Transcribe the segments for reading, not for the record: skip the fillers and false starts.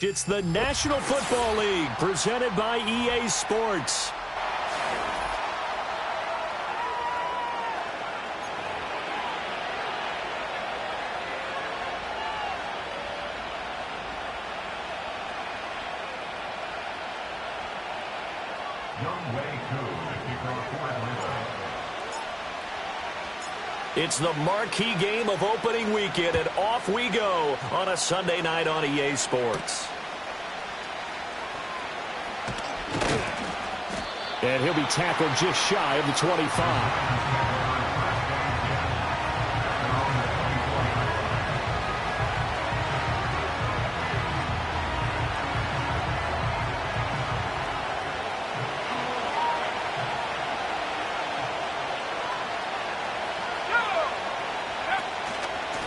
It's the National Football League presented by EA Sports. It's the marquee game of opening weekend, and off we go on a Sunday night on EA Sports. And he'll be tackled just shy of the 25.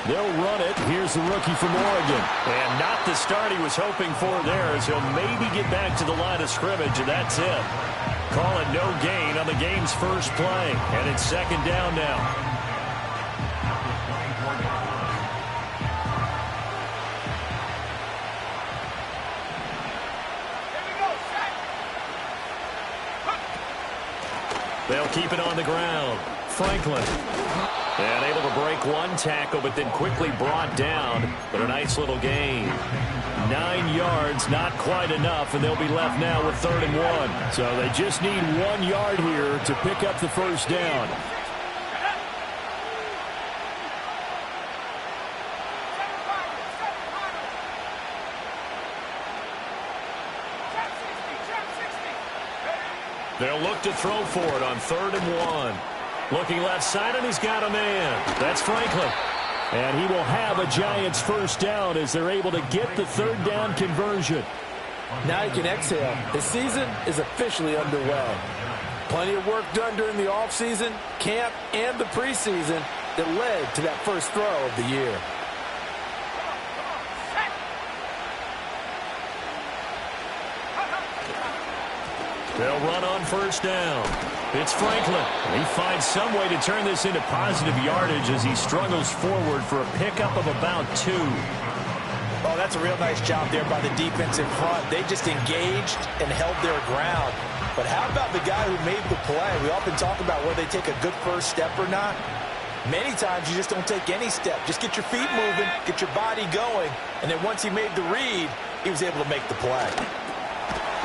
They'll run it. Here's the rookie from Oregon. And not the start he was hoping for there, as he'll maybe get back to the line of scrimmage, and that's it. Call it no gain on the game's first play. And it's second down now. They'll keep it on the ground. Franklin. And able to break one tackle, but then quickly brought down. But a nice little gain. 9 yards, not quite enough, and they'll be left now with 3rd and 1. So they just need 1 yard here to pick up the first down. They'll look to throw for it on 3rd and 1. Looking left side, and he's got a man. That's Franklin. And he will have a Giants first down as they're able to get the 3rd down conversion. Now you can exhale. The season is officially underway. Plenty of work done during the offseason, camp, and the preseason that led to that first throw of the year. They'll run on first down. It's Franklin. He finds some way to turn this into positive yardage as he struggles forward for a pickup of about 2. Oh, that's a real nice job there by the defensive front. They just engaged and held their ground. But how about the guy who made the play? We often talk about whether they take a good first step or not. Many times you just don't take any step. Just get your feet moving, get your body going, and then once he made the read, he was able to make the play.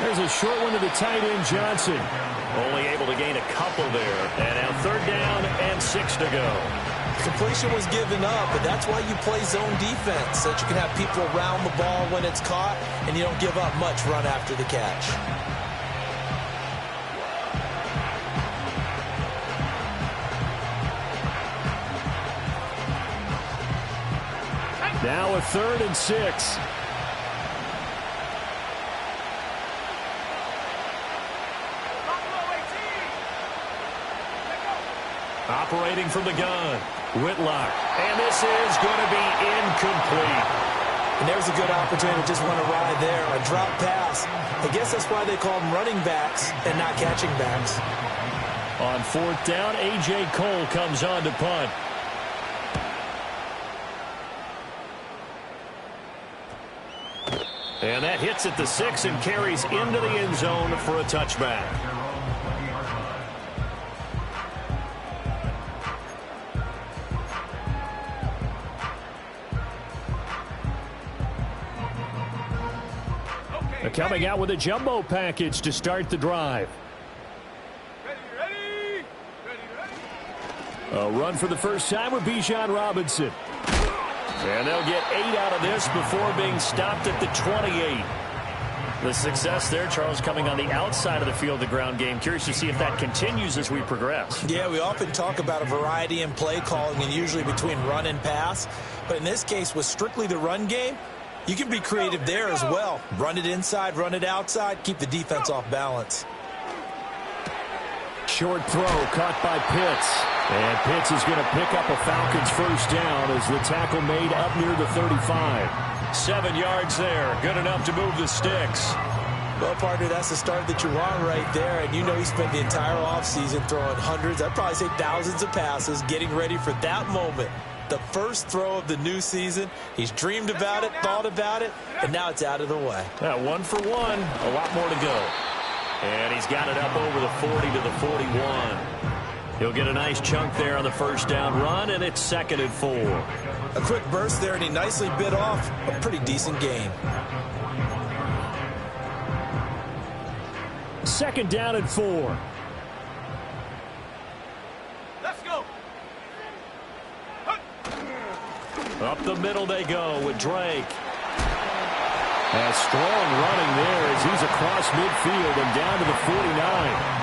There's a short one to the tight end, Johnson. Only able to gain a couple there. And now 3rd down and 6 to go. Completion was given up, but that's why you play zone defense, so that you can have people around the ball when it's caught, and you don't give up much run after the catch. Now a 3rd and 6. Operating from the gun, Whitlock. And this is going to be incomplete. And there's a good opportunity to just run a ride there, a drop pass. I guess that's why they call them running backs and not catching backs. On 4th down, A.J. Cole comes on to punt. And that hits at the 6 and carries into the end zone for a touchback. Coming out with a jumbo package to start the drive. A run for the first time with Bijan Robinson. And they'll get 8 out of this before being stopped at the 28. The success there, Charles, coming on the outside of the field, the ground game. Curious to see if that continues as we progress. Yeah, we often talk about a variety in play calling and usually between run and pass. But in this case, with strictly the run game, you can be creative there as well. Run it inside, run it outside, keep the defense off balance. Short throw caught by Pitts. And Pitts is going to pick up a Falcons first down as the tackle made up near the 35. 7 yards there. Good enough to move the sticks. Well, partner, that's the start that you want right there. And you know he spent the entire offseason throwing hundreds, I'd probably say thousands of passes, getting ready for that moment The first throw of the new season. He's dreamed about it, thought about it, and now it's out of the way. 1 for 1. A lot more to go. And he's got it up over the 40 to the 41. He'll get a nice chunk there on the first down run, and it's 2nd and 4. A quick burst there, and he nicely bit off a pretty decent gain. 2nd down and 4. Let's go. Up the middle they go with Drake. A strong running there as he's across midfield and down to the 49.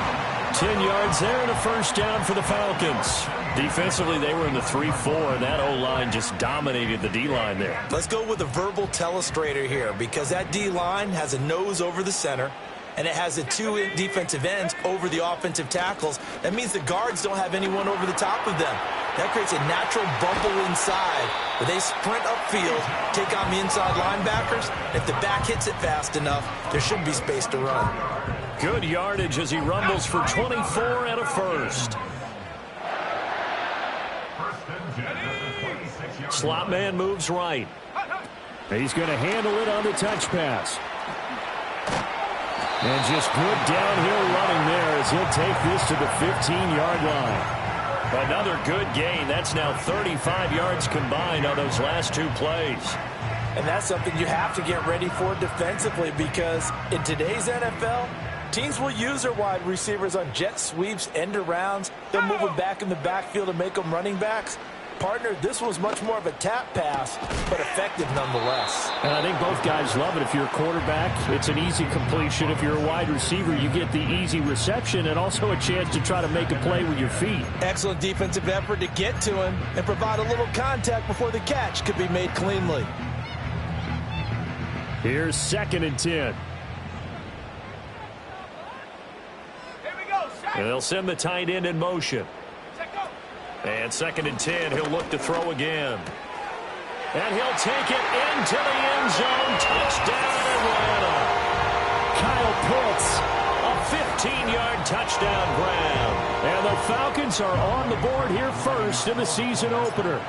10 yards there and a first down for the Falcons. Defensively, they were in the 3-4, and that O-line just dominated the D-line there. Let's go with a verbal telestrator here, because that D-line has a nose over the center, and it has the 2 defensive ends over the offensive tackles. That means the guards don't have anyone over the top of them. That creates a natural bubble inside where they sprint upfield, take on the inside linebackers. If the back hits it fast enough, there should be space to run. Good yardage as he rumbles for 24 and a first. Slot man moves right. He's going to handle it on the touch pass. And just good downhill running there as he'll take this to the 15-yard line. Another good gain. That's now 35 yards combined on those last 2 plays. And that's something you have to get ready for defensively, because in today's NFL, teams will use their wide receivers on jet sweeps, end arounds. They'll move them back in the backfield and make them running backs. Partner, this was much more of a tap pass, but effective nonetheless. And I think both guys love it. If you're a quarterback, it's an easy completion. If you're a wide receiver, you get the easy reception and also a chance to try to make a play with your feet. Excellent defensive effort to get to him and provide a little contact before the catch could be made cleanly. Here's 2nd and 10. Here we go. And they'll send the tight end in motion. And 2nd and 10, he'll look to throw again. And he'll take it into the end zone. Touchdown, Atlanta. Kyle Pitts, a 15-yard touchdown grab. And the Falcons are on the board here first in the season opener.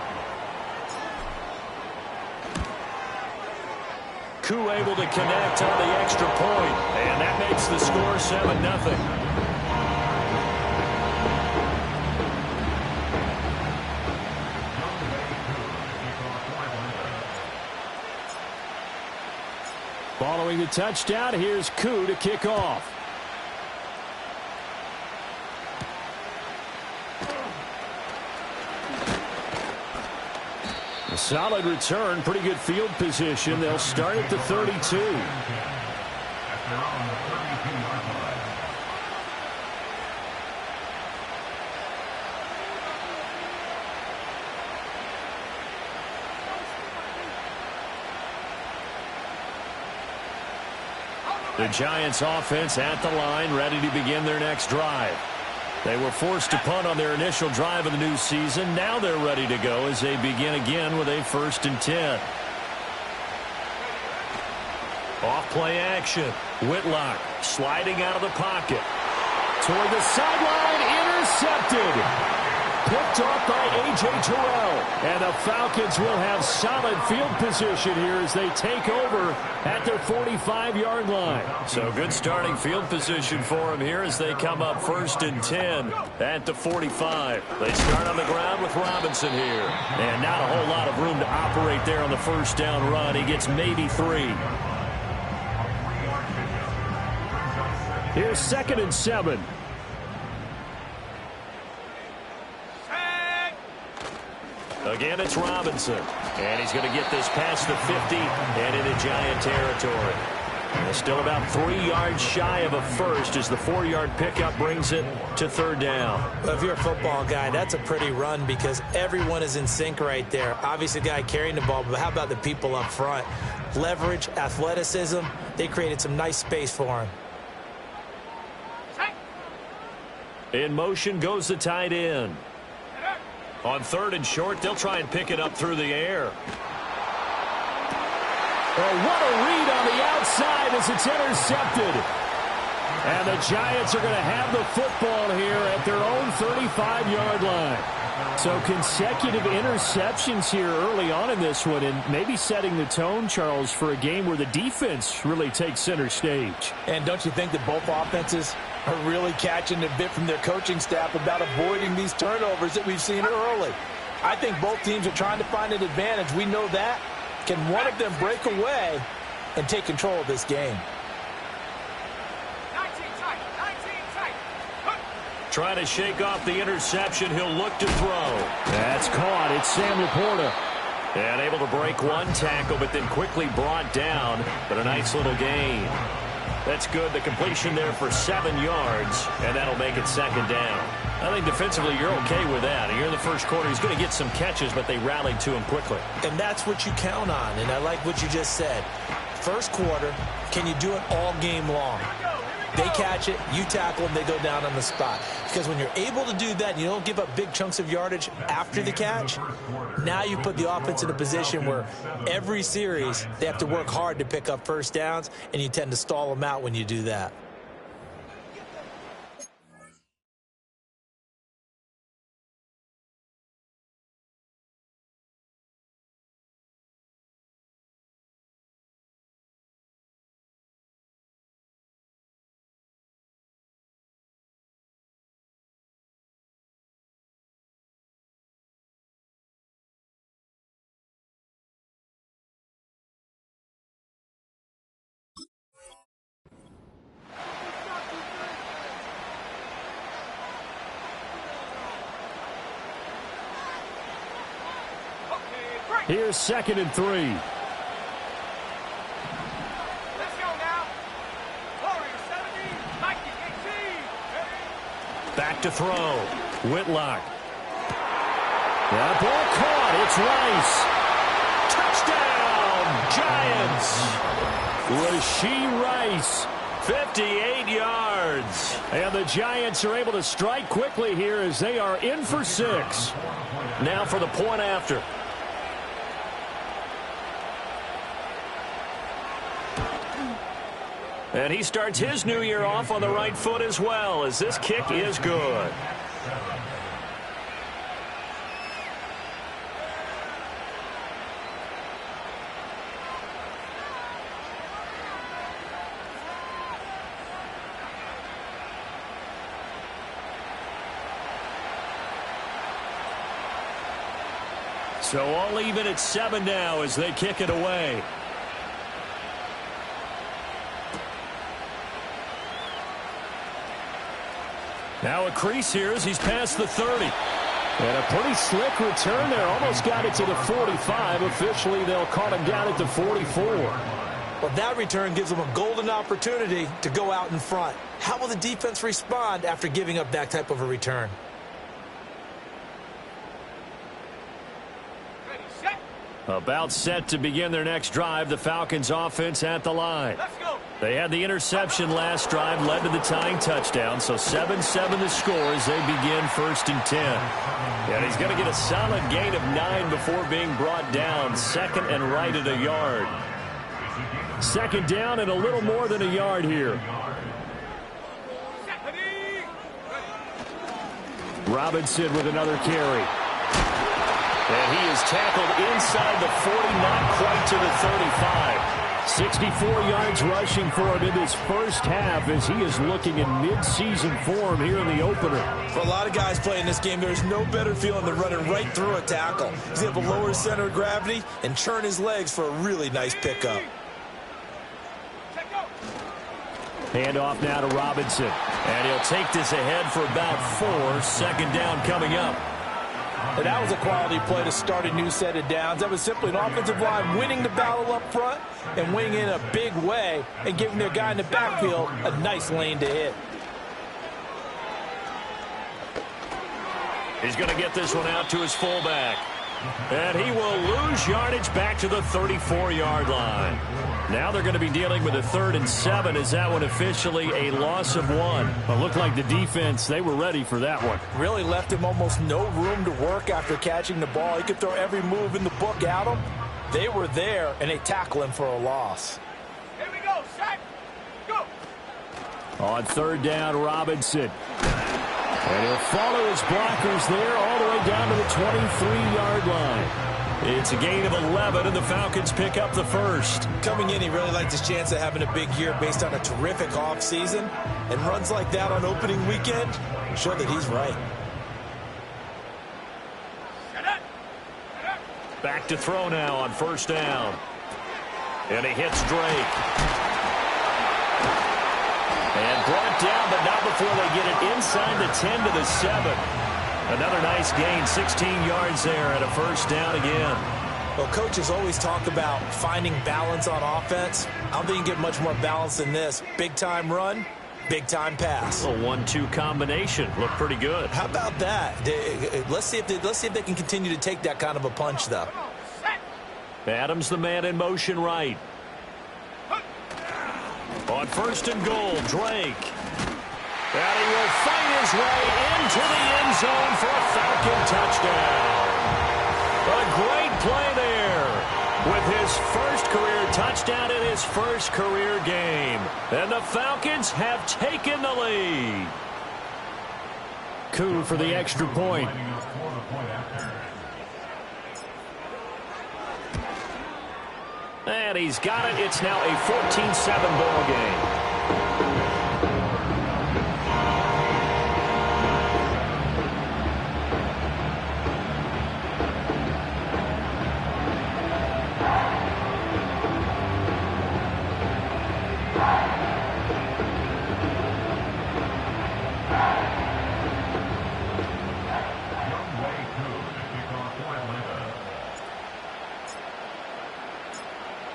Koo able to connect on the extra point. And that makes the score 7-0. Following the touchdown, here's Koo to kick off. A solid return, pretty good field position. They'll start at the 32. The Giants offense at the line, ready to begin their next drive. They were forced to punt on their initial drive of the new season. Now they're ready to go as they begin again with a 1st and 10. Off play action. Whitlock sliding out of the pocket. Toward the sideline, intercepted. Picked off by A.J. Terrell. And the Falcons will have solid field position here as they take over at their 45-yard line. So good starting field position for them here as they come up 1st and 10 at the 45. They start on the ground with Robinson here. And not a whole lot of room to operate there on the first down run. He gets maybe 3. Here's 2nd and 7. Again, it's Robinson. And he's going to get this past the 50 and into Giant territory. And still about 3 yards shy of a first as the 4-yard pickup brings it to 3rd down. Well, if you're a football guy, that's a pretty run because everyone is in sync right there. Obviously, the guy carrying the ball, but how about the people up front? Leverage, athleticism, they created some nice space for him. In motion goes the tight end. On 3rd and short, they'll try and pick it up through the air. Oh, what a read on the outside as it's intercepted. And the Giants are going to have the football here at their own 35-yard line. So consecutive interceptions here early on in this one, and maybe setting the tone, Charles, for a game where the defense really takes center stage. And don't you think that both offenses are really catching a bit from their coaching staff about avoiding these turnovers that we've seen early? I think both teams are trying to find an advantage. We know that. Can one of them break away and take control of this game? Trying to shake off the interception. He'll look to throw. That's caught. It's Sam Laporta. And able to break one tackle, but then quickly brought down. But a nice little gain. That's good. The completion there for 7 yards, and that'll make it second down. I think defensively you're okay with that. Here in the first quarter, he's going to get some catches, but they rallied to him quickly. And that's what you count on, and I like what you just said. First quarter, can you do it all game long? They catch it, you tackle them, they go down on the spot. Because when you're able to do that, and you don't give up big chunks of yardage after the catch, now you put the offense in a position where every series they have to work hard to pick up first downs, and you tend to stall them out when you do that. Here's 2nd and 3. Let's go now. Warrior 70, Mikey 18. Back to throw. Whitlock. That ball caught. It's Rice. Touchdown, Giants. Rashee Rice. 58 yards. And the Giants are able to strike quickly here as they are in for 6. Now for the point after. And he starts his new year off on the right foot as well, as this kick is good. So all even at 7 now as they kick it away. Now a crease here as he's past the 30. And a pretty slick return there. Almost got it to the 45. Officially, they'll call him down at the 44. Well, that return gives them a golden opportunity to go out in front. How will the defense respond after giving up that type of a return? Ready, set. About set to begin their next drive. The Falcons offense at the line. Let's go. They had the interception last drive, led to the tying touchdown. So 7-7 the score as they begin 1st and 10. And he's going to get a solid gain of 9 before being brought down. 2nd and right at a yard. 2nd down and a little more than a yard here. Robinson with another carry. And he is tackled inside the 40, not quite to the 35. 64 yards rushing for him in this first half as he is looking in mid-season form here in the opener. For a lot of guys playing this game, there's no better feeling than running right through a tackle. He's able to lower his center of gravity and churn his legs for a really nice pickup. Hand off now to Robinson. And he'll take this ahead for about 4. 2nd down coming up. And that was a quality play to start a new set of downs. That was simply an offensive line winning the battle up front and winning in a big way and giving their guy in the backfield a nice lane to hit. He's going to get this one out to his fullback. And he will lose yardage back to the 34-yard line. Now they're going to be dealing with a 3rd and 7. Is that one officially a loss of 1? Well, looked like the defense, they were ready for that one. Really left him almost no room to work after catching the ball. He could throw every move in the book at him. They were there, and they tackle him for a loss. Here we go, set, go. On third down, Robinson. And he'll follow his blockers there all the way down to the 23-yard line. It's a gain of 11, and the Falcons pick up the first. Coming in, he really liked his chance of having a big year based on a terrific offseason. And runs like that on opening weekend show that he's right. Back to throw now on first down. And he hits Drake. And brought down, but not before they get it inside the 10 to the 7. Another nice gain, 16 yards there, and a first down again. Well, coaches always talk about finding balance on offense. I don't think you can get much more balance than this. Big-time run, big-time pass. A 1-2 combination. Looked pretty good. How about that? Let's see if they can continue to take that kind of a punch, though. Adams the man in motion right. On first and goal, Drake. And he will fight his way into the end zone for a Falcon touchdown. A great play there with his first career touchdown in his first career game. And the Falcons have taken the lead. Koo for the extra point. And he's got it. It's now a 14-7 ball game.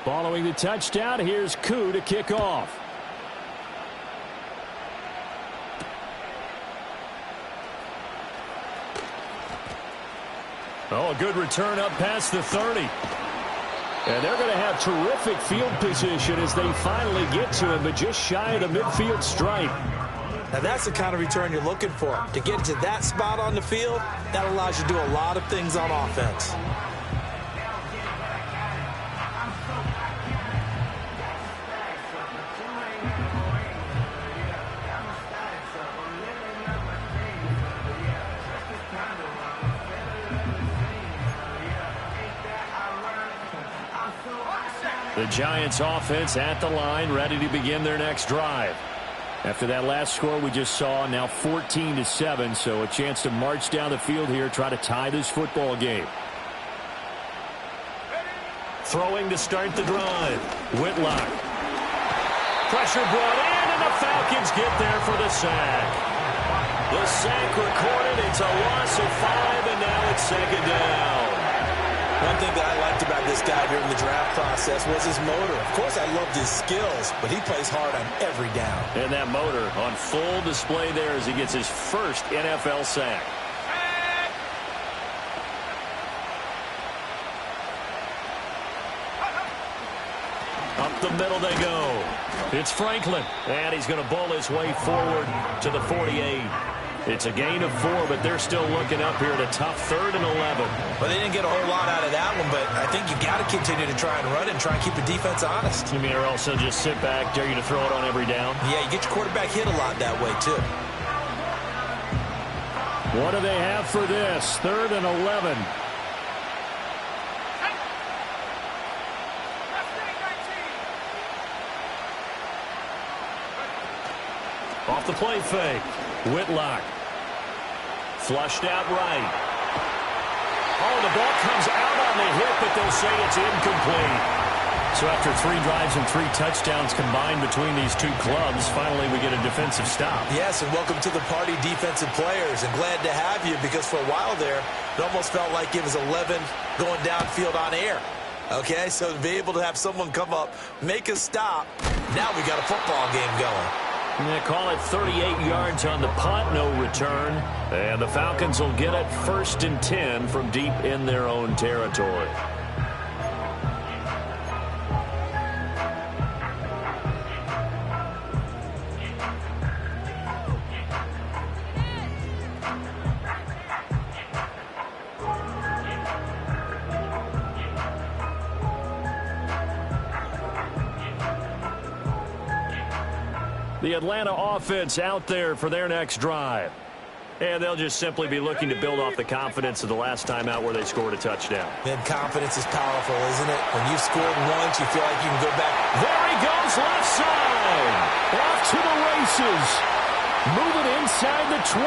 Following the touchdown, here's Koo to kick off. Oh, a good return up past the 30. And they're going to have terrific field position as they finally get to him, but just shy of the midfield stripe. Now, that's the kind of return you're looking for. To get to that spot on the field, that allows you to do a lot of things on offense. The Giants offense at the line, ready to begin their next drive. After that last score we just saw, now 14-7, so a chance to march down the field here, try to tie this football game. Throwing to start the drive. Whitlock. Pressure brought in, and the Falcons get there for the sack. The sack recorded. It's a loss of 5, and now it's second down. One thing that I liked about this guy during the draft process was his motor. Of course, I loved his skills, but he plays hard on every down. And that motor on full display there as he gets his first NFL sack. Up the middle they go. It's Franklin, and he's going to bowl his way forward to the 48. It's a gain of 4, but they're still looking up here at a tough 3rd and 11. Well, they didn't get a whole lot out of that one, but I think you got to continue to try and run it and try and keep the defense honest. You mean, or else they'll just sit back, dare you to throw it on every down? Yeah, you get your quarterback hit a lot that way, too. What do they have for this? 3rd and 11. Off the play fake. Whitlock. Flushed out right. Oh, the ball comes out on the hit, but they'll say it's incomplete. So after 3 drives and 3 touchdowns combined between these two clubs, finally we get a defensive stop. Yes, and welcome to the party, defensive players. And glad to have you, because for a while there, it almost felt like it was 11 going downfield on air. Okay, so to be able to have someone come up, make a stop, now we got a football game going. They call it 38 yards on the punt, no return. And the Falcons will get it 1st and 10 from deep in their own territory. The Atlanta offense out there for their next drive. And they'll just simply be looking to build off the confidence of the last time out where they scored a touchdown. And confidence is powerful, isn't it? When you've scored once, you feel like you can go back. There he goes, left side. Off to the races. Moving inside the 20.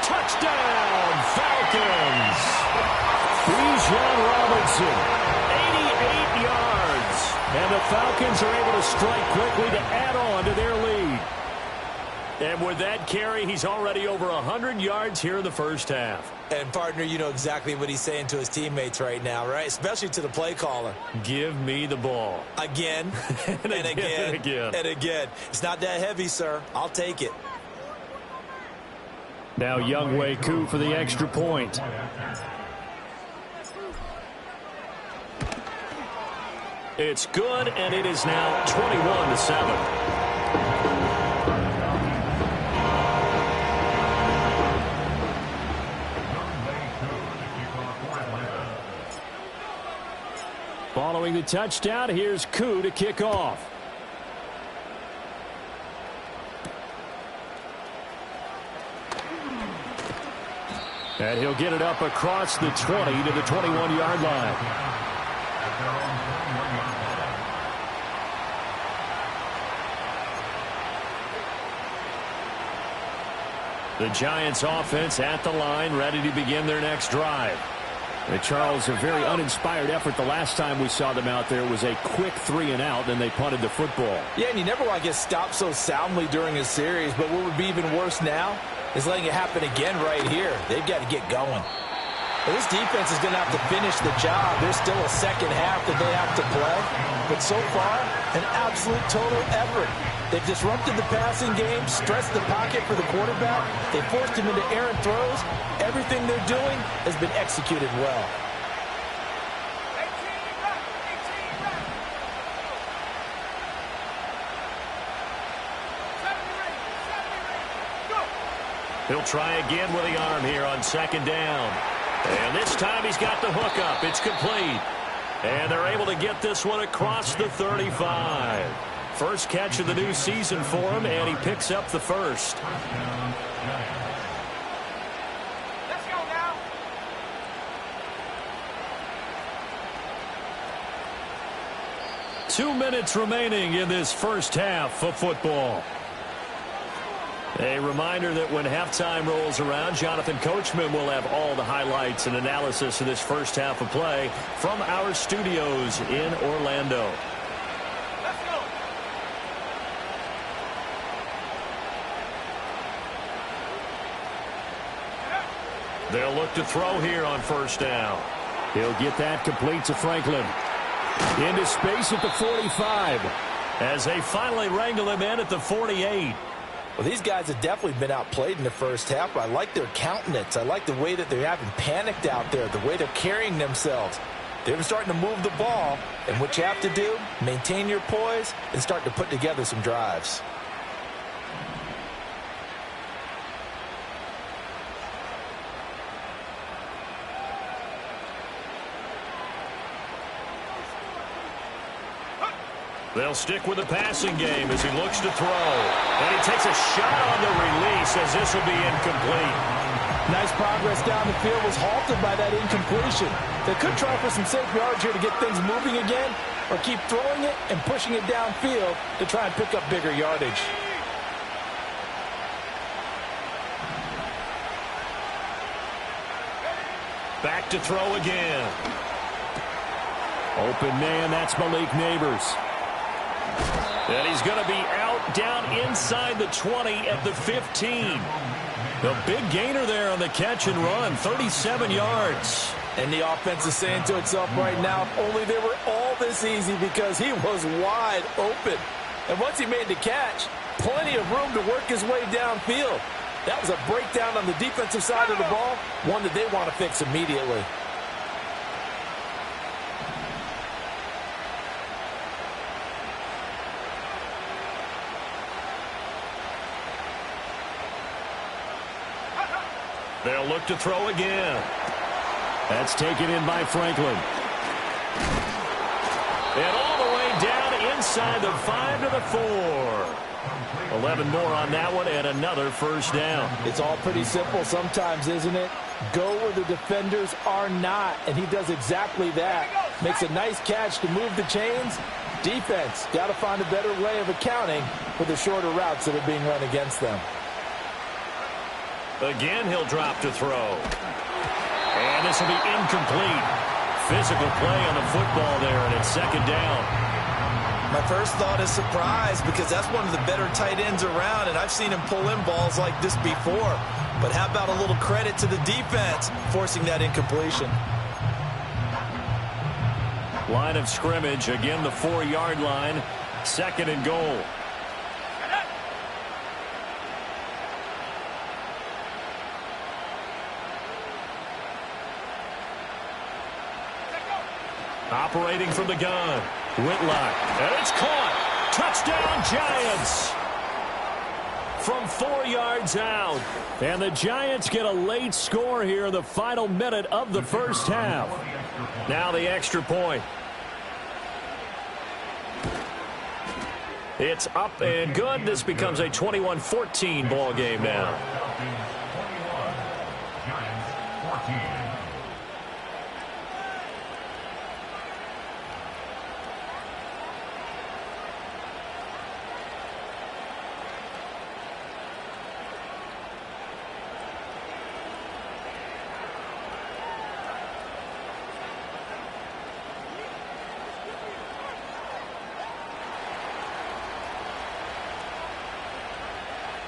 Touchdown, Falcons. Bijan Robinson, 88 yards. And the Falcons are able to strike quickly to add on to their lead. And with that carry, he's already over 100 yards here in the first half. And, partner, you know exactly what he's saying to his teammates right now, right? Especially to the play caller. Give me the ball. Again, and again, and again. It's not that heavy, sir. I'll take it. Now wk1 for the extra point. It's good, and it is now 21-7. Following the touchdown, here's Koo to kick off. And he'll get it up across the 20 to the 21-yard line. The Giants offense at the line, ready to begin their next drive. Charles, a very uninspired effort. The last time we saw them out there was a quick 3-and-out, then they punted the football. Yeah, and you never want to get stopped so soundly during a series, but what would be even worse now is letting it happen again right here. They've got to get going. Well, this defense is going to have to finish the job. There's still a second half that they have to play. But so far, an absolute total effort. They've disrupted the passing game, stressed the pocket for the quarterback. They forced him into errant throws. Everything they're doing has been executed well. He'll try again with the arm here on second down. And this time he's got the hook up. It's complete. And they're able to get this one across the 35. First catch of the new season for him, and he picks up the first. Let's go now. Two minutes remaining in this first half of football. A reminder that when halftime rolls around, Jonathan Coachman will have all the highlights and analysis of this first half of play from our studios in Orlando. Let's go. They'll look to throw here on first down. He'll get that complete to Franklin. Into space at the 45. As they finally wrangle him in at the 48. Well, these guys have definitely been outplayed in the first half, but I like their countenance. I like the way that they're having panicked out there, the way they're carrying themselves. They're starting to move the ball, and what you have to do, maintain your poise and start to put together some drives. They'll stick with the passing game as he looks to throw. And he takes a shot on the release as this will be incomplete. Nice progress down the field was halted by that incompletion. They could try for some safe yards here to get things moving again, or keep throwing it and pushing it downfield to try and pick up bigger yardage. Back to throw again. Open man, that's Malik Neighbors. And he's going to be out down inside the 20 at the 15. The big gainer there on the catch and run, 37 yards. And the offense is saying to itself right now, if only they were all this easy, because he was wide open. And once he made the catch, plenty of room to work his way downfield. That was a breakdown on the defensive side of the ball, one that they want to fix immediately. They'll look to throw again. That's taken in by Franklin. And all the way down inside the 5 to the 4. 11 more on that one and another first down. It's all pretty simple sometimes, isn't it? Go where the defenders are not, and he does exactly that. Makes a nice catch to move the chains. Defense, got to find a better way of accounting for the shorter routes that are being run against them. Again, he'll drop to throw. And this will be incomplete. Physical play on the football there, and it's second down. My first thought is surprise, because that's one of the better tight ends around, and I've seen him pull in balls like this before. But how about a little credit to the defense forcing that incompletion? Line of scrimmage, again the 4-yard line, second and goal. Operating from the gun, Whitlock, and it's caught. Touchdown, Giants! From 4 yards out. And the Giants get a late score here in the final minute of the first half. Now the extra point. It's up and good. This becomes a 21-14 ball game now.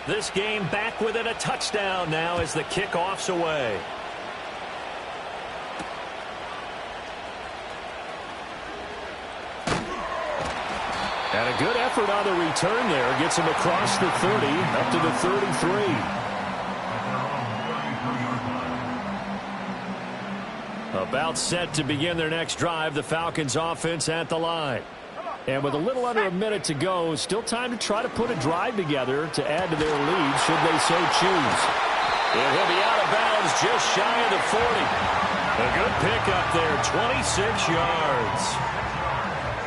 This game back within a touchdown now as the kickoff's away. And a good effort on the return there. Gets him across the 30, up to the 33. About set to begin their next drive, the Falcons offense at the line. And with a little under a minute to go, still time to try to put a drive together to add to their lead should they so choose. And he'll be out of bounds just shy of the 40. A good pickup there, 26 yards.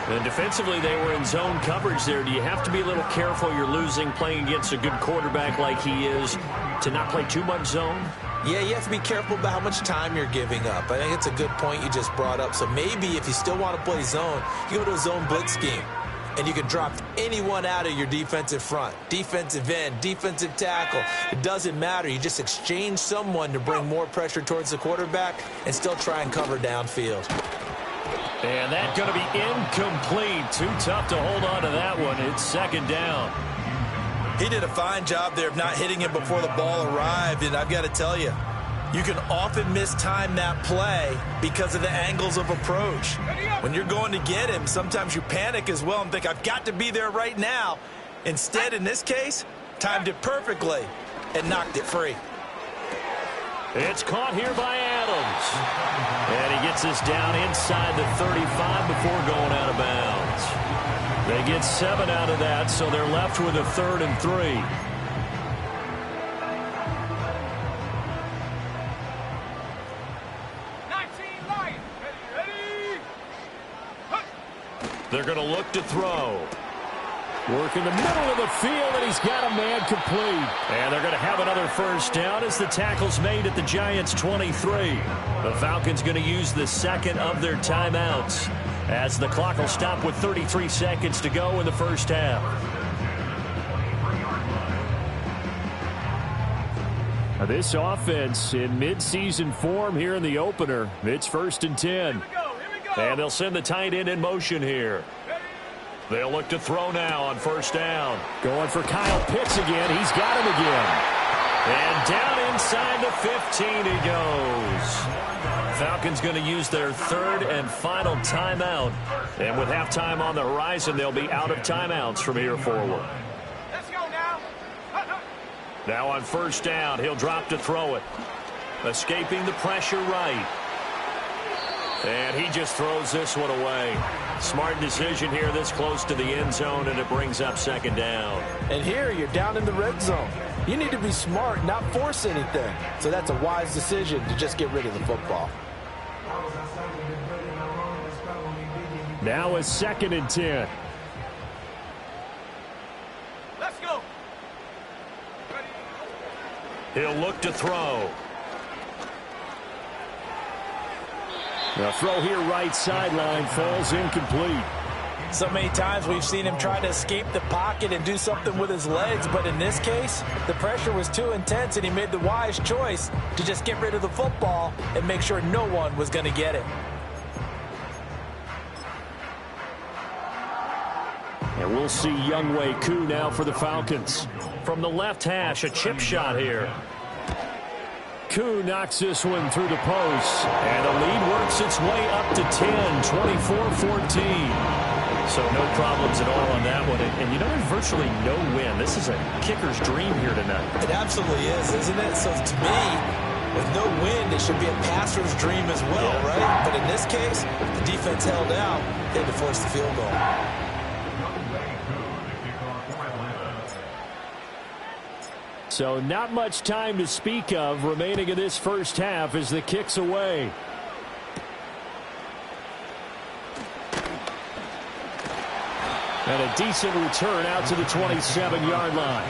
And defensively, they were in zone coverage there. Do you have to be a little careful? You're losing, playing against a good quarterback like he is, to not play too much zone? Yeah, you have to be careful about how much time you're giving up. I think it's a good point you just brought up. So maybe if you still want to play zone, you go to a zone blitz scheme. And you can drop anyone out of your defensive front. Defensive end, defensive tackle. It doesn't matter. You just exchange someone to bring more pressure towards the quarterback and still try and cover downfield. And that's going to be incomplete. Too tough to hold on to that one. It's second down. He did a fine job there of not hitting him before the ball arrived, and I've got to tell you, you can often mistime that play because of the angles of approach. When you're going to get him, sometimes you panic as well and think, I've got to be there right now. Instead, in this case, timed it perfectly and knocked it free. It's caught here by Adams. And he gets us down inside the 35 before going out of bounds. They get 7 out of that, so they're left with a 3rd and 3. They're going to look to throw. Work in the middle of the field, and he's got a man complete. And they're going to have another first down as the tackle's made at the Giants' 23. The Falcons going to use the second of their timeouts as the clock will stop with 33 seconds to go in the first half. Now this offense in midseason form here in the opener. It's 1st and 10. And they'll send the tight end in motion here. They'll look to throw now on first down. Going for Kyle Pitts again. He's got him again. And down inside the 15 he goes. Falcons going to use their 3rd and final timeout. And with halftime on the horizon, they'll be out of timeouts from here forward. Let's go now. Now on first down, he'll drop to throw it. Escaping the pressure right. And he just throws this one away. Smart decision here this close to the end zone, and it brings up second down. And here you're down in the red zone. You need to be smart, not force anything. So that's a wise decision to just get rid of the football. Now a 2nd and 10. Let's go. He'll look to throw. The throw here right sideline falls incomplete. So many times we've seen him try to escape the pocket and do something with his legs, but in this case, the pressure was too intense and he made the wise choice to just get rid of the football and make sure no one was going to get it. And we'll see wk1 now for the Falcons. From the left hash, a chip shot here. Koo knocks this one through the post. And the lead works its way up to 10, 24-14. So no problems at all on that one. And you know, there's virtually no win. This is a kicker's dream here tonight. It absolutely is, isn't it? So to me, with no win, it should be a passer's dream as well, right? But in this case, the defense held out. They had to force the field goal. So not much time to speak of remaining in this first half as the kick's away. And a decent return out to the 27-yard line.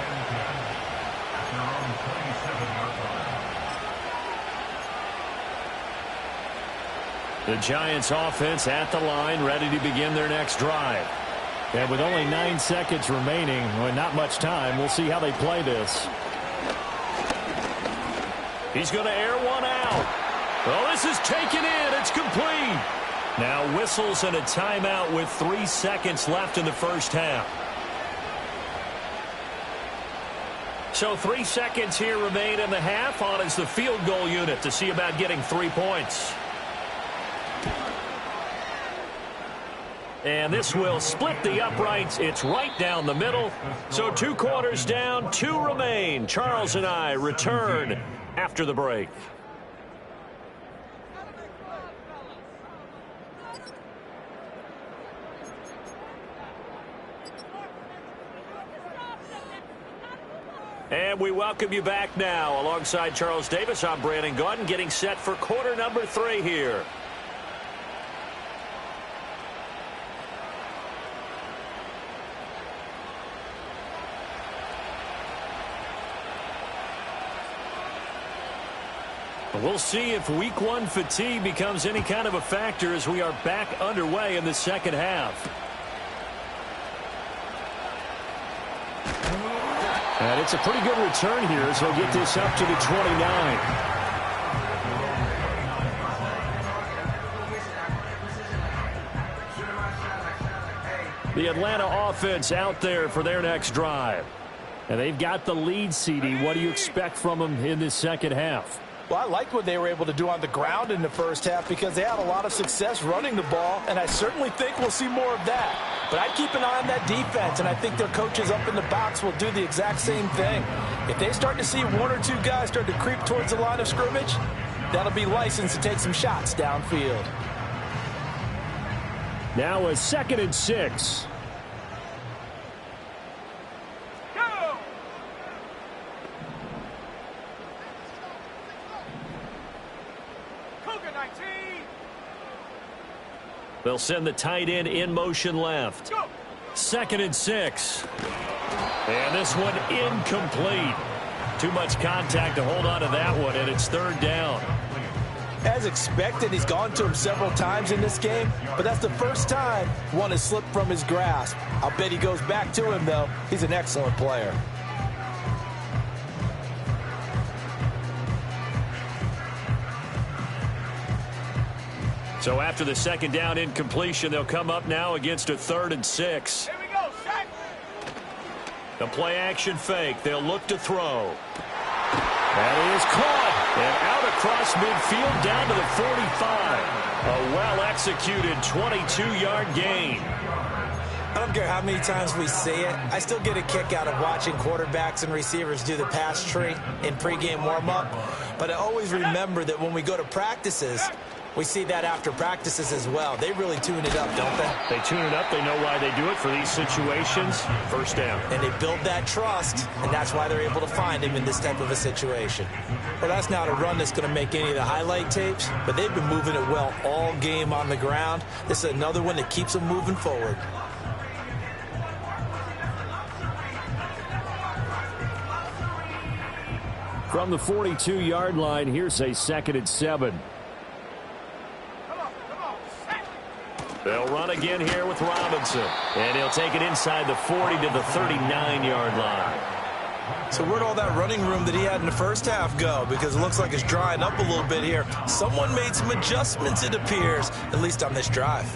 The Giants offense at the line, ready to begin their next drive. And with only 9 seconds remaining, well, not much time, we'll see how they play this. He's going to air one out. Oh, this is taken in. It's complete. Now whistles and a timeout with 3 seconds left in the first half. So 3 seconds here remain in the half. On is the field goal unit to see about getting 3 points. And this will split the uprights. It's right down the middle. So 2 quarters down, 2 remain. Charles and I return after the break. And we welcome you back now. Alongside Charles Davis, I'm Brandon Gaudin, getting set for quarter number 3 here. We'll see if week 1 fatigue becomes any kind of a factor as we are back underway in the second half. And it's a pretty good return here, so we'll get this up to the 29. The Atlanta offense out there for their next drive. And they've got the lead, CD. What do you expect from them in this second half? Well, I liked what they were able to do on the ground in the first half because they had a lot of success running the ball, and I certainly think we'll see more of that. But I'd keep an eye on that defense, and I think their coaches up in the box will do the exact same thing. If they start to see 1 or 2 guys start to creep towards the line of scrimmage, that'll be licensed to take some shots downfield. Now a 2nd and 6. They'll send the tight end in motion left. 2nd and 6. And this one incomplete. Too much contact to hold on to that one, and it's 3rd down. As expected, he's gone to him several times in this game, but that's the first time one has slipped from his grasp. I'll bet he goes back to him, though. He's an excellent player. So after the 2nd down incompletion, they'll come up now against a 3rd and 6. Here we go, Shaq. The play action fake. They'll look to throw. That is caught. And out across midfield down to the 45. A well-executed 22-yard gain. I don't care how many times we see it. I still get a kick out of watching quarterbacks and receivers do the pass tree in pregame warm-up. But I always remember that when we go to practices, we see that after practices as well. They really tune it up, don't they? They tune it up. They know why they do it for these situations. 1st down. And they build that trust, and that's why they're able to find him in this type of a situation. Well, that's not a run that's going to make any of the highlight tapes, but they've been moving it well all game on the ground. This is another one that keeps them moving forward. From the 42-yard line, here's a 2nd and 7. They'll run again here with Robinson. And he'll take it inside the 40 to the 39-yard line. So where'd all that running room that he had in the first half go? Because it looks like it's drying up a little bit here. Someone made some adjustments, it appears, at least on this drive.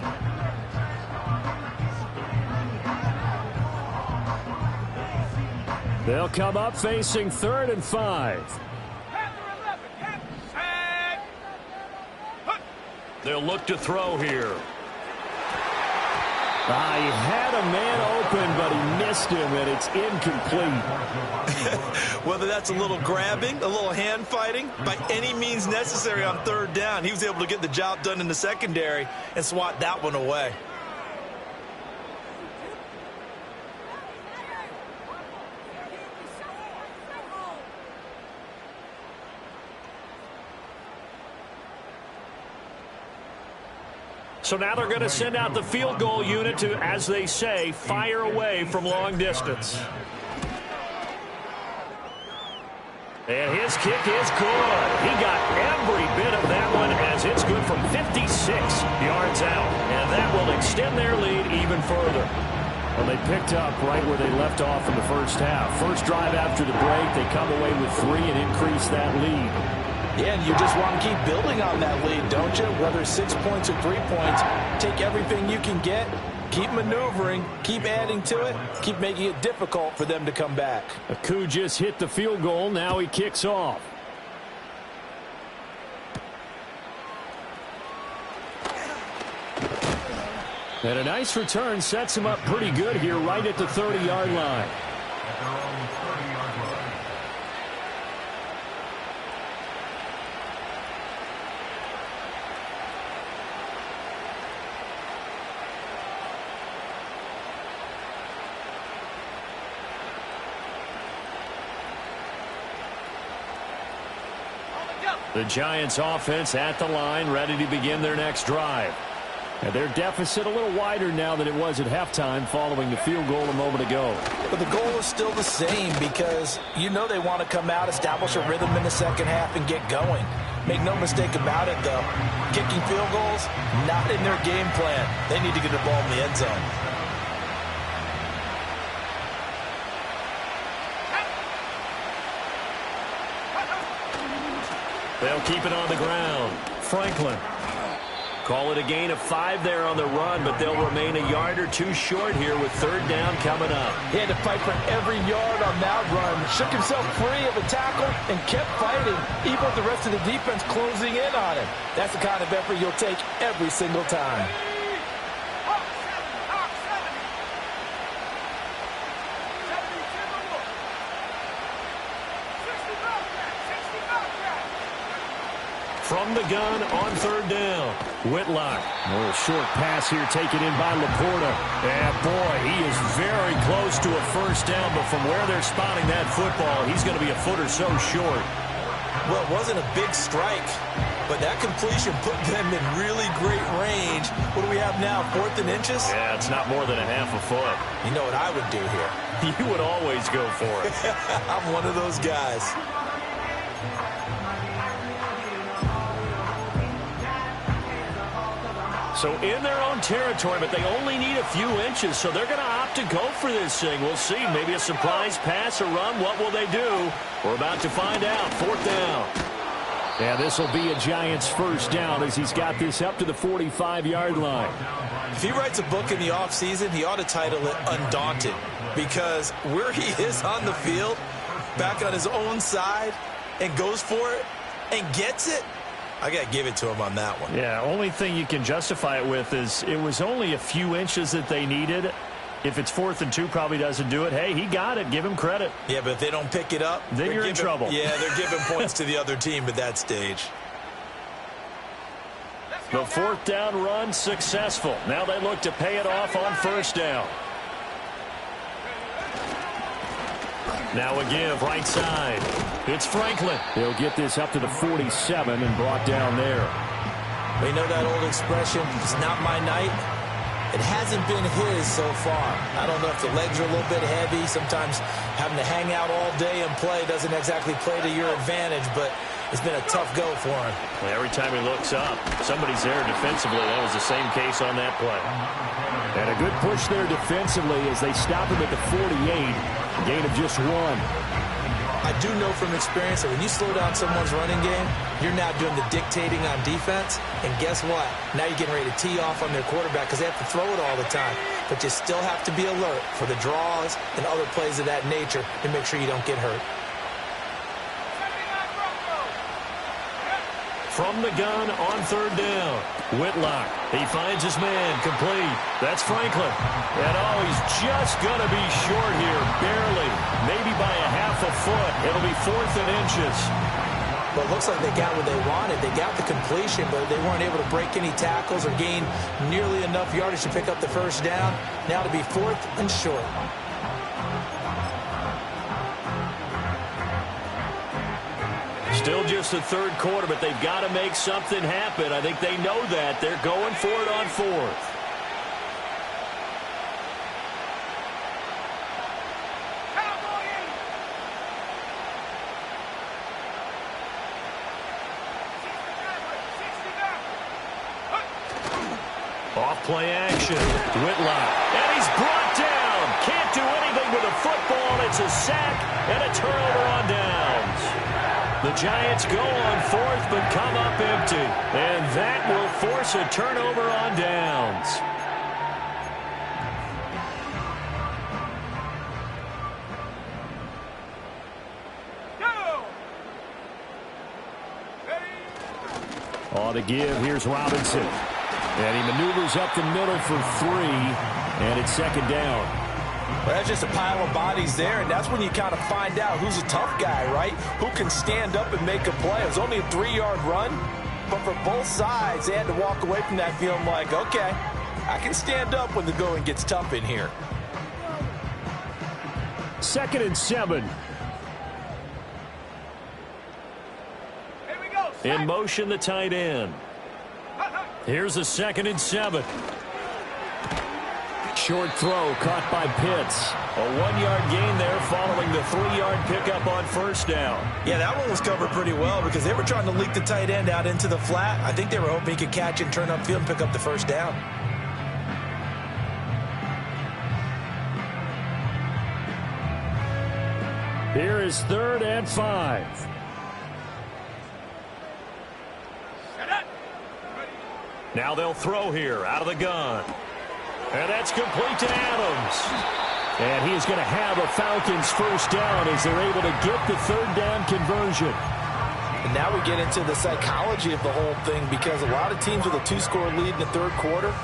They'll come up facing 3rd and 5. They'll look to throw here. He had a man open, but he missed him, and it's incomplete. Whether that's a little grabbing, a little hand fighting, by any means necessary on 3rd down, he was able to get the job done in the secondary and swat that one away. So now they're going to send out the field goal unit to, as they say, fire away from long distance. And his kick is good. He got every bit of that one as it's good from 56 yards out. And that will extend their lead even further. Well, they picked up right where they left off in the first half. First drive after the break, they come away with 3 and increase that lead. Yeah, and you just want to keep building on that lead, don't you? Whether 6 points or 3 points, take everything you can get, keep maneuvering, keep adding to it, keep making it difficult for them to come back. Aku just hit the field goal. Now he kicks off. And a nice return sets him up pretty good here right at the 30-yard line. The Giants offense at the line, ready to begin their next drive. And their deficit a little wider now than it was at halftime following the field goal a moment ago. But the goal is still the same because you know they want to come out, establish a rhythm in the second half, and get going. Make no mistake about it, though. Kicking field goals, not in their game plan. They need to get the ball in the end zone. They'll keep it on the ground. Franklin. Call it a gain of 5 there on the run, but they'll remain a yard or 2 short here with 3rd down coming up. He had to fight for every yard on that run. Shook himself free of a tackle and kept fighting, even with the rest of the defense closing in on him. That's the kind of effort you'll take every single time. From the gun on 3rd down. Whitlock. A little short pass here taken in by Laporta. And boy, he is very close to a 1st down, but from where they're spotting that football, he's going to be a foot or so short. Well, it wasn't a big strike, but that completion put them in really great range. What do we have now, 4th and inches? Yeah, it's not more than a half a foot. You know what I would do here? You would always go for it. I'm one of those guys. So in their own territory, but they only need a few inches, so they're going to opt to go for this thing. We'll see. Maybe a surprise pass or run. What will they do? We're about to find out. 4th down. Yeah, this will be a Giants 1st down as he's got this up to the 45-yard line. If he writes a book in the offseason, he ought to title it Undaunted, because where he is on the field, back on his own side, and goes for it and gets it, I got to give it to him on that one. Yeah, only thing you can justify it with is it was only a few inches that they needed. If it's 4th and 2, probably doesn't do it. Hey, he got it. Give him credit. Yeah, but if they don't pick it up, then you're in trouble. Yeah, they're giving points to the other team at that stage. The 4th down run successful. Now they look to pay it off on 1st down. Now a give right side. It's Franklin. They'll get this up to the 47 and brought down there. We know that old expression, it's not my night. It hasn't been his so far. I don't know if the legs are a little bit heavy. Sometimes having to hang out all day and play doesn't exactly play to your advantage, but it's been a tough go for him. Well, every time he looks up, somebody's there defensively. That was the same case on that play. And a good push there defensively as they stop him at the 48. Gain of just 1. I do know from experience that when you slow down someone's running game, you're now doing the dictating on defense. And guess what? Now you're getting ready to tee off on their quarterback because they have to throw it all the time. But you still have to be alert for the draws and other plays of that nature to make sure you don't get hurt. From the gun on 3rd down. Whitlock. He finds his man. Complete. That's Franklin. And he's just going to be short here. Barely. Maybe by a half a foot. It'll be 4th and inches. Well, it looks like they got what they wanted. They got the completion, but they weren't able to break any tackles or gain nearly enough yardage to pick up the first down. Now to be 4th and short. Still just the 3rd quarter, but they've got to make something happen. I think they know that. They're going for it on 4th. Off play action. Whitlock. And he's brought down. Can't do anything with a football. It's a sack and a turnover on downs. The Giants go on 4th but come up empty. And that will force a turnover on downs. On the give, here's Robinson. And he maneuvers up the middle for 3. And it's 2nd down. Well, that's just a pile of bodies there, and that's when you kind of find out who's a tough guy, right? Who can stand up and make a play. It was only a 3-yard run, but for both sides, they had to walk away from that feeling like, okay, I can stand up when the going gets tough in here. 2nd and 7. Here we go. In motion, the tight end. Here's a 2nd and 7. Short throw caught by Pitts. A 1-yard gain there following the 3-yard pickup on 1st down. Yeah, that one was covered pretty well because they were trying to leak the tight end out into the flat. I think they were hoping he could catch and turn upfield and pick up the 1st down. Here is 3rd and 5. Now they'll throw here out of the gun. And that's complete to Adams. And he is going to have a Falcons 1st down as they're able to get the 3rd down conversion. And now we get into the psychology of the whole thing because a lot of teams with a 2-score lead in the 3rd quarter,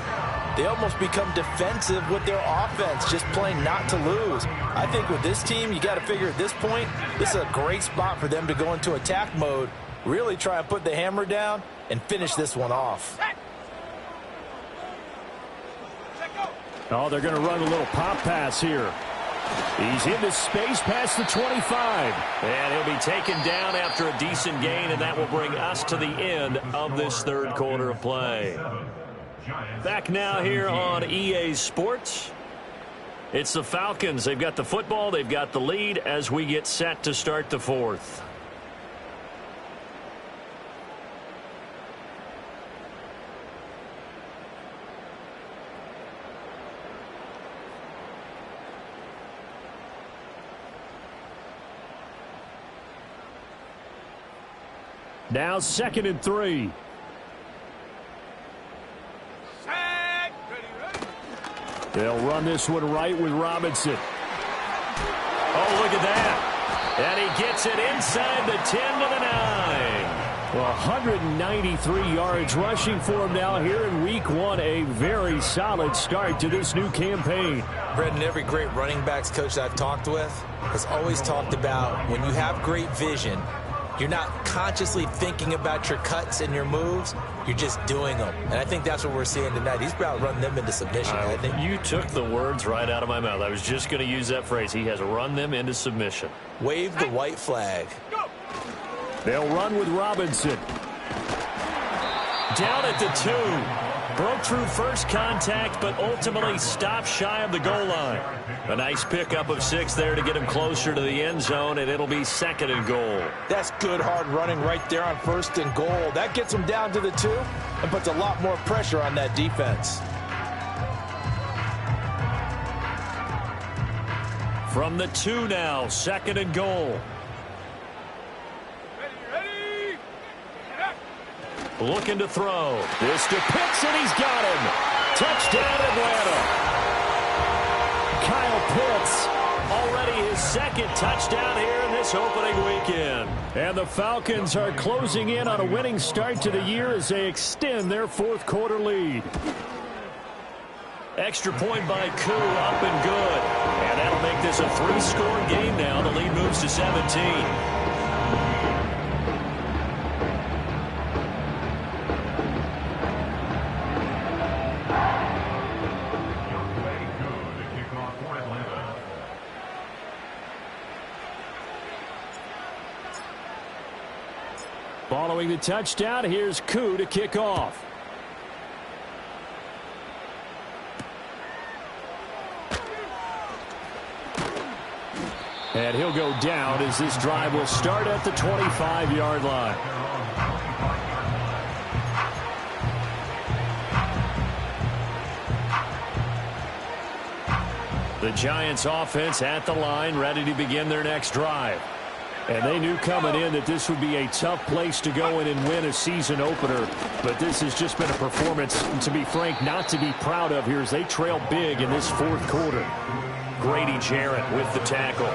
they almost become defensive with their offense, just playing not to lose. I think with this team, you got to figure at this point, this is a great spot for them to go into attack mode, really try and put the hammer down and finish this one off. Oh, they're going to run a little pop pass here. He's into space past the 25. And he'll be taken down after a decent gain, and that will bring us to the end of this 3rd quarter of play. Back now here on EA Sports. It's the Falcons. They've got the football. They've got the lead as we get set to start the 4th. Now 2nd and 3. Sack. Ready. They'll run this one right with Robinson. Oh, look at that. And he gets it inside the 10 to the 9. Well, 193 yards rushing for him now here in Week 1. A very solid start to this new campaign. Brendan, every great running backs coach that I've talked with has always talked about when you have great vision, you're not consciously thinking about your cuts and your moves. You're just doing them. And I think that's what we're seeing tonight. He's about to run them into submission. I think you took the words right out of my mouth. I was just going to use that phrase. He has run them into submission. Wave the white flag. They'll run with Robinson. Down at the 2. broke through first contact, but ultimately stopped shy of the goal line. A nice pickup of 6 there to get him closer to the end zone, and it'll be 2nd and goal. That's good hard running right there on 1st and goal. That gets him down to the 2 and puts a lot more pressure on that defense. From the 2 now, 2nd and goal. Ready. Looking to throw. This to Pitts, and he's got him. Touchdown, Atlanta. Kyle Pitts, already his 2nd touchdown here in this opening weekend. And the Falcons are closing in on a winning start to the year as they extend their 4th quarter lead. Extra point by Koo, up and good. And that'll make this a 3-score game now. The lead moves to 17. Following the touchdown, here's Koo to kick off. And he'll go down as this drive will start at the 25-yard line. The Giants offense at the line, ready to begin their next drive. And they knew coming in that this would be a tough place to go in and win a season opener. But this has just been a performance, to be frank, not to be proud of here as they trail big in this 4th quarter. Grady Jarrett with the tackle.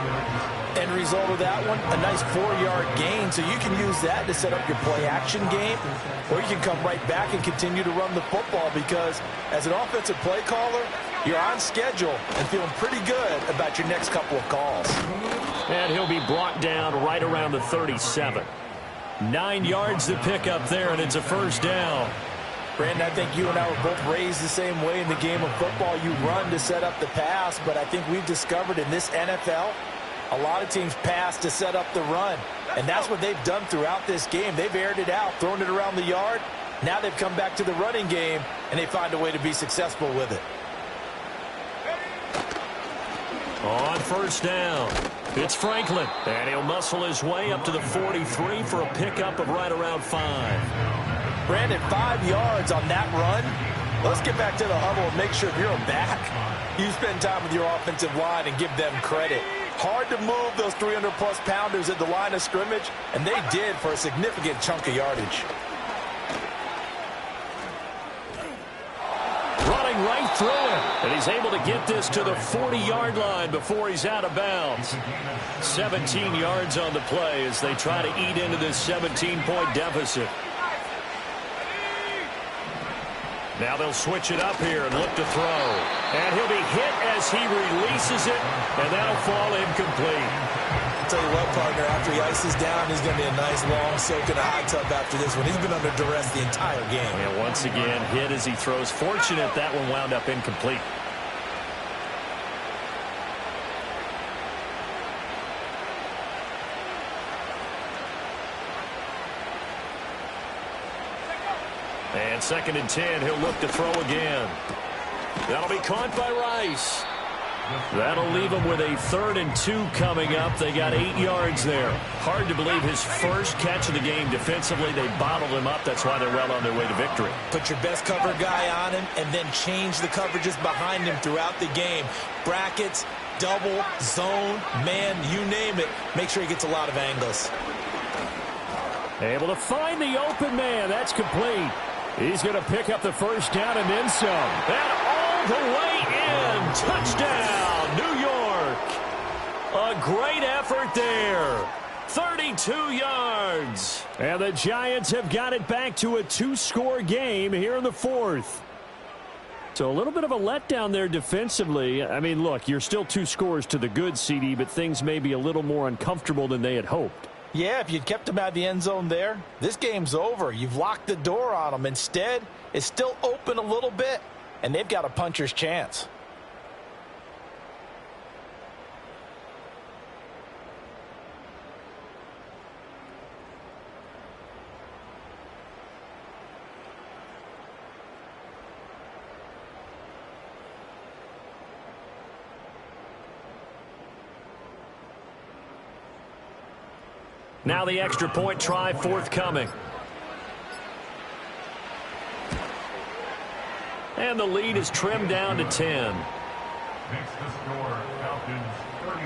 End result of that one, a nice 4-yard gain. So you can use that to set up your play-action game, or you can come right back and continue to run the football because as an offensive play caller, you're on schedule and feeling pretty good about your next couple of calls. And he'll be brought down right around the 37. 9 yards to pick up there, and it's a 1st down. Brandon, I think you and I were both raised the same way in the game of football. You run to set up the pass, but I think we've discovered in this NFL, a lot of teams pass to set up the run. And that's what they've done throughout this game. They've aired it out, thrown it around the yard. Now they've come back to the running game, and they find a way to be successful with it. On 1st down, it's Franklin. And he'll muscle his way up to the 43 for a pickup of right around 5. Brandon, 5 yards on that run. Let's get back to the huddle and make sure if you're a back, you spend time with your offensive line and give them credit. Hard to move those 300-plus pounders at the line of scrimmage, and they did for a significant chunk of yardage. Running right through him, and he's able to get this to the 40-yard line before he's out of bounds. 17 yards on the play as they try to eat into this 17-point deficit. Now they'll switch it up here and look to throw. And he'll be hit as he releases it, and that'll fall incomplete. I'll tell you what, partner, after he ices down, he's going to be a nice long soak in a hot tub after this one. He's been under duress the entire game. And once again, hit as he throws. Fortunate that one wound up incomplete. And 2nd and 10, he'll look to throw again. That'll be caught by Rice. That'll leave him with a 3rd and 2 coming up. They got 8 yards there. Hard to believe his first catch of the game defensively. They bottled him up. That's why they're well on their way to victory. Put your best cover guy on him and then change the coverages behind him throughout the game. Brackets, double, zone, man, you name it. Make sure he gets a lot of angles. Able to find the open man. That's complete. He's going to pick up the 1st down and then some. And all the way in. Touchdown, New York. A great effort there. 32 yards. And the Giants have got it back to a 2-score game here in the 4th. So a little bit of a letdown there defensively. I mean, look, you're still 2 scores to the good, CD, but things may be a little more uncomfortable than they had hoped. Yeah, if you'd kept him out of the end zone there, this game's over. You've locked the door on him. Instead, it's still open a little bit, and they've got a puncher's chance. Now the extra point try forthcoming. And the lead is trimmed down to 10. Makes the score Falcons 34,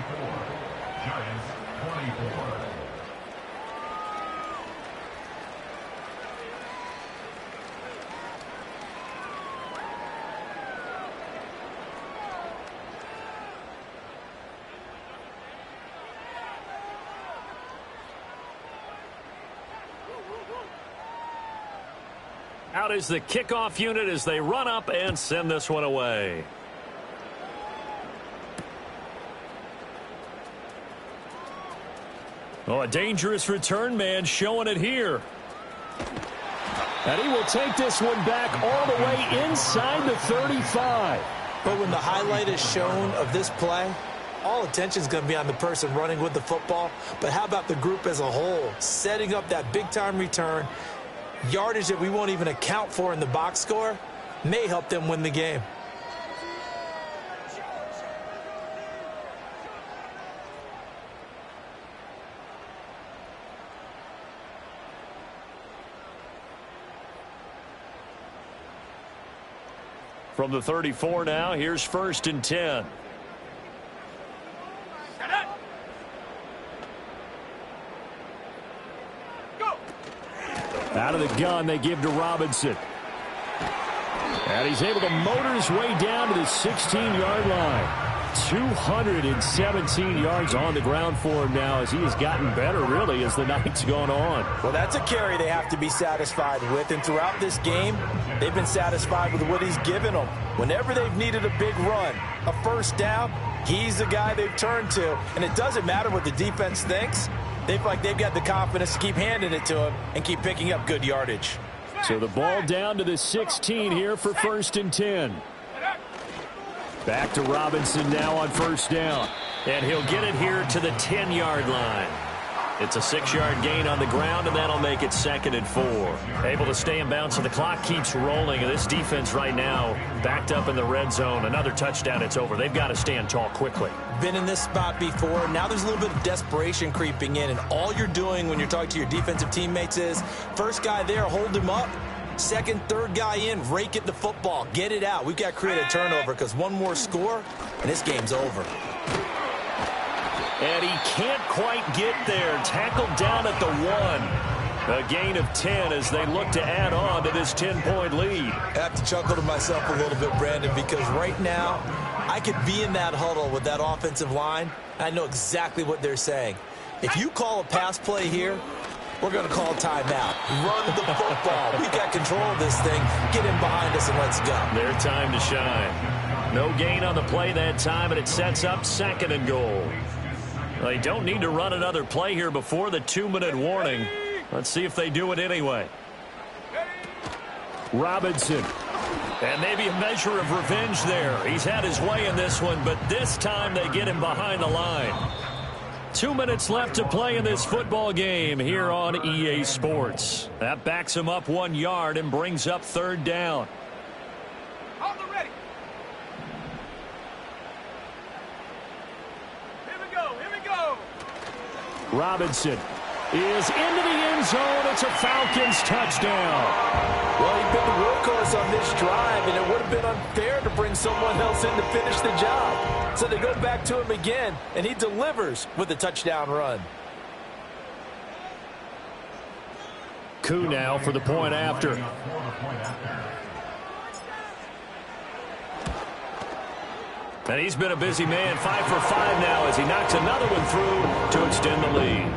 Giants 24. Out is the kickoff unit as they run up and send this one away. Oh, a dangerous return man showing it here. And he will take this one back all the way inside the 35. But when the highlight is shown of this play, all attention is going to be on the person running with the football. But how about the group as a whole, setting up that big-time return, yardage that we won't even account for in the box score, may help them win the game. From the 34 now, here's 1st and 10. Out of the gun, they give to Robinson. And he's able to motor his way down to the 16-yard line. 217 yards on the ground for him now as he has gotten better, really, as the night's gone on. Well, that's a carry they have to be satisfied with. And throughout this game, they've been satisfied with what he's given them. Whenever they've needed a big run, a first down, he's the guy they've turned to. And it doesn't matter what the defense thinks. They feel like they've got the confidence to keep handing it to him and keep picking up good yardage. So the ball down to the 16 here for 1st and 10. Back to Robinson now on 1st down. And he'll get it here to the 10-yard line. It's a 6-yard gain on the ground, and that'll make it 2nd and 4. Able to stay in bounds, so the clock keeps rolling. And this defense right now backed up in the red zone. Another touchdown, it's over. They've got to stand tall quickly. Been in this spot before. Now there's a little bit of desperation creeping in. And all you're doing when you're talking to your defensive teammates is, first guy there, hold him up. Second, third guy in, rake at the football. Get it out. We've got to create a turnover because one more score, and this game's over. And he can't quite get there. Tackled down at the 1. A gain of 10 as they look to add on to this 10-point lead. I have to chuckle to myself a little bit, Brandon, because right now I could be in that huddle with that offensive line. I know exactly what they're saying. If you call a pass play here, we're going to call timeout. Run the football. We've got control of this thing. Get in behind us and let's go. Their time to shine. No gain on the play that time, and it sets up 2nd and goal. They don't need to run another play here before the 2-minute warning. Let's see if they do it anyway. Robinson. And maybe a measure of revenge there. He's had his way in this one, but this time they get him behind the line. 2 minutes left to play in this football game here on EA Sports. That backs him up 1 yard and brings up 3rd down. On the ready. Here we go. Here we go. Robinson is into the end zone. It's a Falcons touchdown. Well, he's been the workhorse on this drive, and it would have been unfair to bring someone else in to finish the job. So they go back to him again, and he delivers with a touchdown run. Koo now for the point after. And he's been a busy man, 5 for 5 now as he knocks another one through to extend the lead.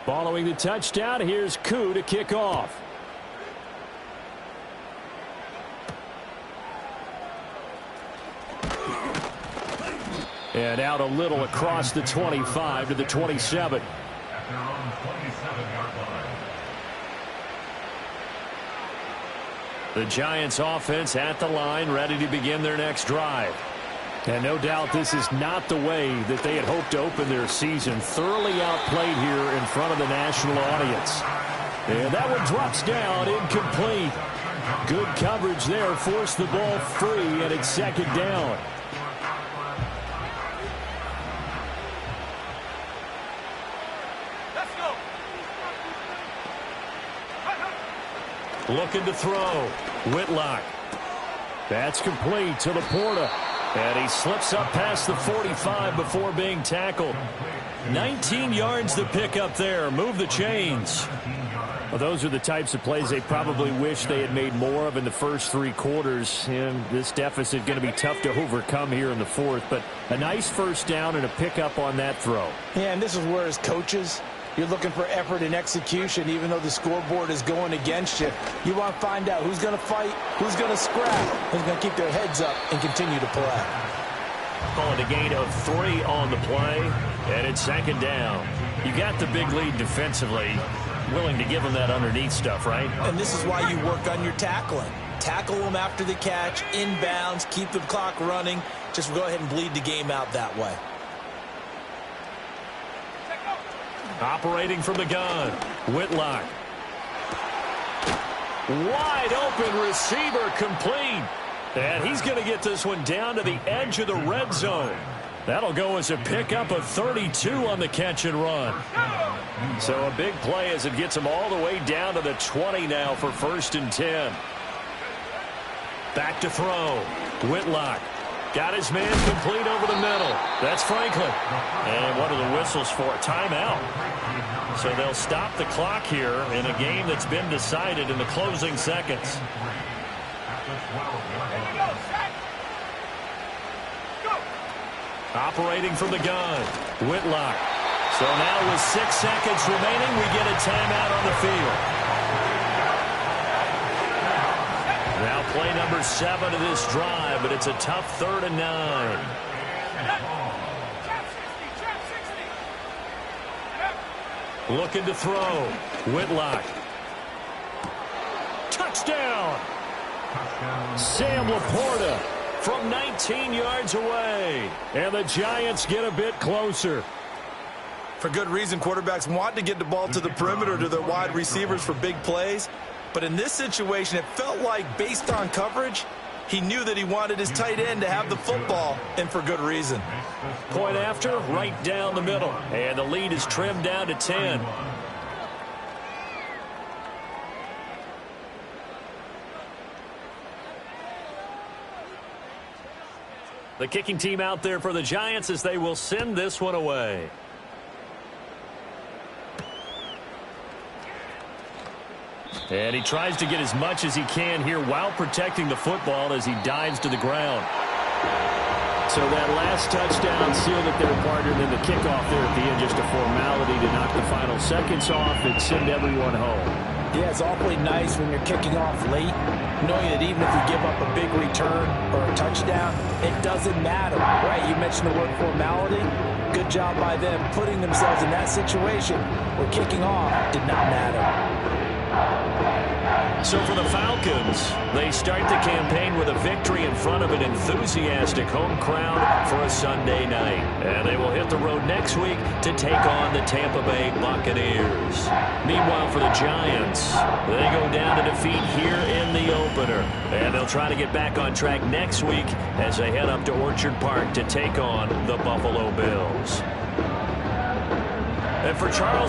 Following the touchdown, here's Koo to kick off. And out a little across the 25 to the 27. At their own 27-yard line. The Giants offense at the line, ready to begin their next drive. And no doubt this is not the way that they had hoped to open their season. Thoroughly outplayed here in front of the national audience. And that one drops down incomplete. Good coverage there. Forced the ball free, and it's second down. Let's go. Looking to throw. Whitlock. That's complete to Laporta. And he slips up past the 45 before being tackled. 19 yards to pick up there. Move the chains. Well, those are the types of plays they probably wish they had made more of in the first three quarters. And this deficit going to be tough to overcome here in the fourth. But a nice first down and a pickup on that throw. Yeah, and this is where as coaches, you're looking for effort and execution, even though the scoreboard is going against you. You want to find out who's going to fight, who's going to scrap, who's going to keep their heads up and continue to play. Call it a gain of 3 on the play, and it's second down. You got the big lead defensively. Willing to give them that underneath stuff, right? And this is why you work on your tackling. Tackle them after the catch, inbounds, keep the clock running. Just go ahead and bleed the game out that way. Operating from the gun, Whitlock. Wide open receiver complete. And he's going to get this one down to the edge of the red zone. That'll go as a pickup of 32 on the catch and run. So a big play as it gets him all the way down to the 20 now for 1st and 10. Back to throw. Whitlock. Got his man complete over the middle. That's Franklin. And what are the whistles for? Timeout. So they'll stop the clock here in a game that's been decided in the closing seconds. Operating from the gun, Whitlock. So now with 6 seconds remaining, we get a timeout on the field. Now play number 7 of this drive, but it's a tough 3rd and 9. Looking to throw, Whitlock. Touchdown! Sam Laporta from 19 yards away. And the Giants get a bit closer. For good reason, quarterbacks want to get the ball to the perimeter to their wide receivers for big plays. But in this situation, it felt like based on coverage, he knew that he wanted his tight end to have the football, and for good reason. Point after, right down the middle. And the lead is trimmed down to 10. The kicking team out there for the Giants as they will send this one away. And he tries to get as much as he can here while protecting the football as he dives to the ground. So that last touchdown sealed it there, partner. Then the kickoff there at the end, just a formality to knock the final seconds off and send everyone home. Yeah, it's awfully nice when you're kicking off late, knowing that even if you give up a big return or a touchdown, it doesn't matter, right? You mentioned the word formality. Good job by them putting themselves in that situation where kicking off did not matter. So for the Falcons, they start the campaign with a victory in front of an enthusiastic home crowd for a Sunday night. And they will hit the road next week to take on the Tampa Bay Buccaneers. Meanwhile, for the Giants, they go down to defeat here in the opener. And they'll try to get back on track next week as they head up to Orchard Park to take on the Buffalo Bills. And for Charles